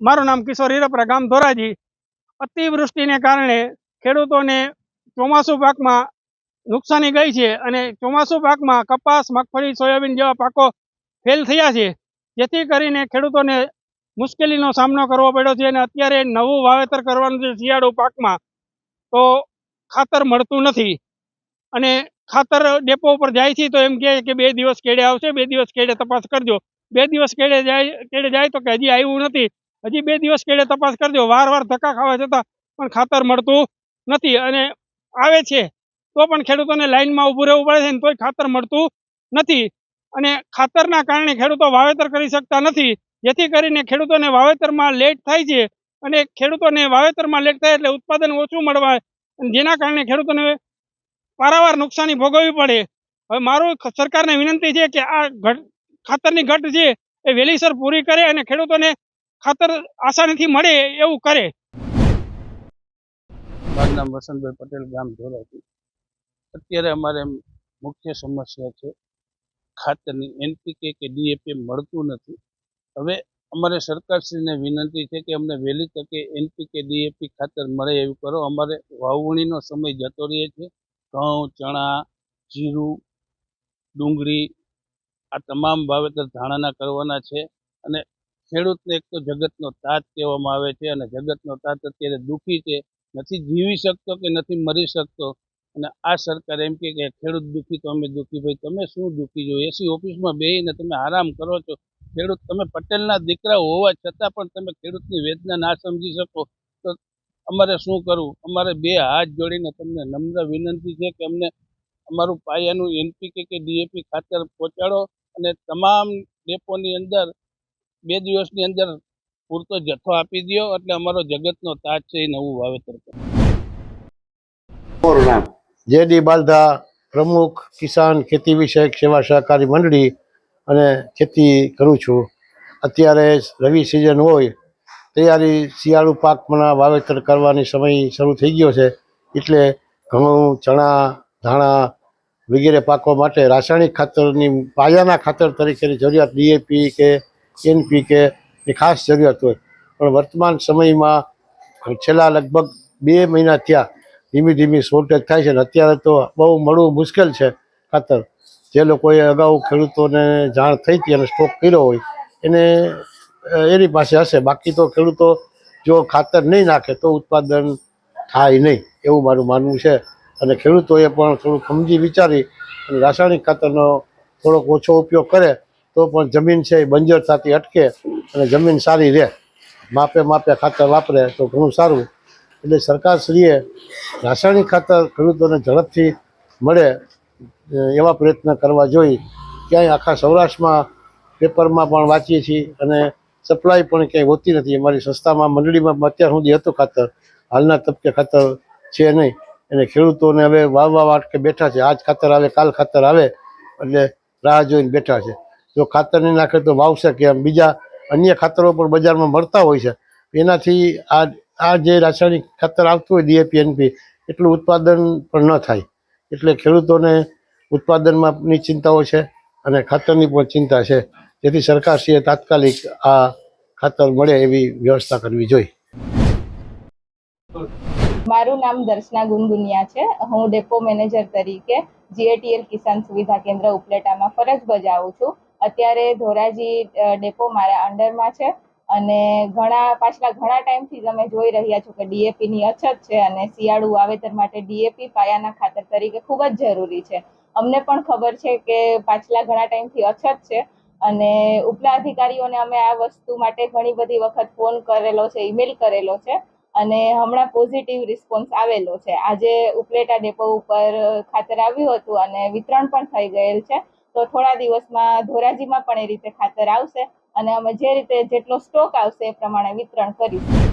મારું નામ કિશોર હિરપરા, ગામ ધોરાજી. અતિવૃષ્ટિને કારણે ખેડૂતોને ચોમાસુ પાકમાં નુકસાની ગઈ છે અને ચોમાસુ પાકમાં કપાસ, મગફળી, સોયાબીન જેવા પાકો ફેલ થયા છે, જેથી કરીને ખેડૂતોને મુશ્કેલીનો સામનો કરવો પડ્યો છે. અને અત્યારે નવું વાવેતર કરવાનું છે શિયાળુ પાકમાં, તો ખાતર મળતું નથી. અને ખાતર ડેપો ઉપર જાય છે તો એમ કહે કે 2 દિવસ કેળે આવશે, 2 દિવસ કેળે તપાસ કરજો. 2 દિવસ કેળે જાય તો કે હજી આવ્યું નથી, હજી 2 દિવસ કેળે તપાસ કરજો. વાર ધક્કા ખાવા છતાં પણ ખાતર મળતું નથી. અને આવે છે તો પણ ખેડૂતોને લાઈનમાં ઊભું રહેવું પડે છે, તોય ખાતર મળતું નથી. અને ખાતરના કારણે ખેડૂતો વાવેતર કરી શકતા નથી, જેથી કરીને ખેડૂતોને વાવેતરમાં લેટ થાય છે. અને ખેડૂતોને વાવેતરમાં લેટ થાય એટલે ઉત્પાદન ઓછું મળવા, જેના કારણે ખેડૂતોને પારાવાર નુકસાની ભોગવવી પડે. હવે મારું સરકારને વિનંતી છે કે આ ખાતરની ઘટ છે એ વહેલીસર પૂરી કરે અને ખેડૂતોને ખાતર આસાનીથી મળે એવું કરે. મારું નામ વસંતભાઈ પટેલ, ગામ ધોરાજી. અત્યારે અમારે મુખ્ય સમસ્યા છે ખાતરની. NPK કે DAP મળતું નથી. હવે અમારે સરકારશ્રીને વિનંતી છે કે અમને વહેલી તકે NPK DAP ખાતર મળે એવું કરો. અમારે વાવણીનો સમય જતો રહે છે. ઘઉં, ચણા, જીરું, ડુંગળી આ તમામ વાવેતર ધાણાના કરવાના છે. અને ખેડૂતને એક તો જગતનો તાત કહેવામાં આવે છે, અને જગતનો તાત અત્યારે દુઃખી છે, નથી જીવી શકતો કે નથી મરી શકતો. અને આ સરકાર એમ કે ખેડૂત દુઃખી તો અમે દુઃખી. ભાઈ તમે શું દુઃખી છો? એસી ઓફિસમાં બેસીને તમે આરામ કરો છો. ખેડૂત, તમે પટેલના દીકરા હોવા છતાં પણ તમે ખેડૂતની વેદના ના સમજી શકો તો અમારે શું કરવું? અમારે 2 હાથ જોડીને તમને નમ્ર વિનંતી છે કે અમને અમારું પાયાનું NPK કે DAP ખાતર પહોંચાડો અને તમામ ડેપોની અંદર 2 દિવસની અંદર પૂરતો જથ્થો આપી દો, એટલે અમારો જગતનો તાજ છે એ નવું વાવેતર કરે. JD બાલધા, પ્રમુખ કિસાન ખેતી વિષયક સેવા સહકારી મંડળી અને ખેતી કરું છું. અત્યારે રવિ સિઝન હોય, તૈયારી શિયાળુ પાકના વાવેતર કરવાની સમય શરૂ થઈ ગયો છે, એટલે ઘઉં, ચણા, ધાણા વગેરે પાકો માટે રાસાયણિક ખાતરની પાયાના ખાતર તરીકેની જરૂરિયાત DAP કે NPK ની ખાસ જરૂરિયાત હોય. પણ વર્તમાન સમયમાં છેલ્લા લગભગ 2 મહિના થયા ધીમે શોર્ટેજ થાય છે. ને અત્યારે તો બહુ મળવું મુશ્કેલ છે ખાતર. જે લોકોએ અગાઉ ખેડૂતોને જાણ થઈ હતી અને સ્ટોક કર્યો હોય એને એની પાસે હશે. બાકી તો ખેડૂતો જો ખાતર નહીં નાખે તો ઉત્પાદન થાય નહીં, એવું મારું માનવું છે. અને ખેડૂતોએ પણ થોડું સમજી વિચારી અને રાસાયણિક ખાતરનો થોડોક ઓછો ઉપયોગ કરે તો પણ જમીન છે એ બંજર થતી અટકે અને જમીન સારી રહે. માપે ખાતર વાપરે તો ઘણું સારું. એટલે સરકારશ્રીએ રાસાયણિક ખાતર ખેડૂતોને ઝડપથી મળે એવા પ્રયત્ન કરવા જોઈએ. ક્યાંય આખા સૌરાષ્ટ્રમાં પેપરમાં પણ વાંચીએ છીએ અને સપ્લાય પણ ક્યાંય હોતી નથી. અમારી સંસ્થામાં મંડળીમાં અત્યાર સુધી હતું ખાતર, હાલના તબકે ખાતર છે નહીં. અને ખેડૂતોને હવે વાવવા વાટકે બેઠા છે. આજ ખાતર આવે, કાલ ખાતર આવે એટલે રાહ જોઈને બેઠા છે. જો ખાતર નહીં નાખે તો વાવશે કે બીજા અન્ય ખાતરો પણ બજારમાં મળતા હોય છે. એનાથી આ જે રાસાયણિક ખાતર આવતું હોય DAP NP એટલું ઉત્પાદન પણ ન થાય. એટલે ખેડૂતોને ઉત્પાદનમાંની ચિંતાઓ છે અને ખાતરની પણ ચિંતા છે, જેથી સરકારશ્રીએ તાત્કાલિક આ ખાતર મળે એવી વ્યવસ્થા કરવી જોઈએ. મારું નામ દર્શના ગુનગુનિયા છે. હું ડેપો મેનેજર તરીકે GATL કિસાન સુવિધા કેન્દ્ર ઉપલેટામાં ફરજ બજાવું છું. અત્યારે ધોરાજી ડેપો મારા અંડરમાં છે અને પાછલા ઘણા ટાઈમથી તમે જોઈ રહ્યા છો કે DAP ની અછત છે અને શિયાળુ વાવેતર માટે DAP પાયાના ખાતર તરીકે ખૂબ જ જરૂરી છે. અમને પણ ખબર છે કે પાછલા ઘણા ટાઈમથી અછત છે અને ઉપલા અધિકારીઓને અમે આ વસ્તુ માટે ઘણી બધી વખત ફોન કરેલો છે, ઈમેલ કરેલો છે અને હમણાં પોઝિટિવ રિસ્પોન્સ આવેલો છે. આજે ઉપલેટા ડેપો ઉપર ખાતર આવ્યું હતું અને વિતરણ પણ થઈ ગયેલ છે. તો થોડા દિવસમાં ધોરાજીમાં પણ એ રીતે ખાતર આવશે અને અમે જે રીતે જેટલો સ્ટોક આવશે એ પ્રમાણે વિતરણ કરીશું.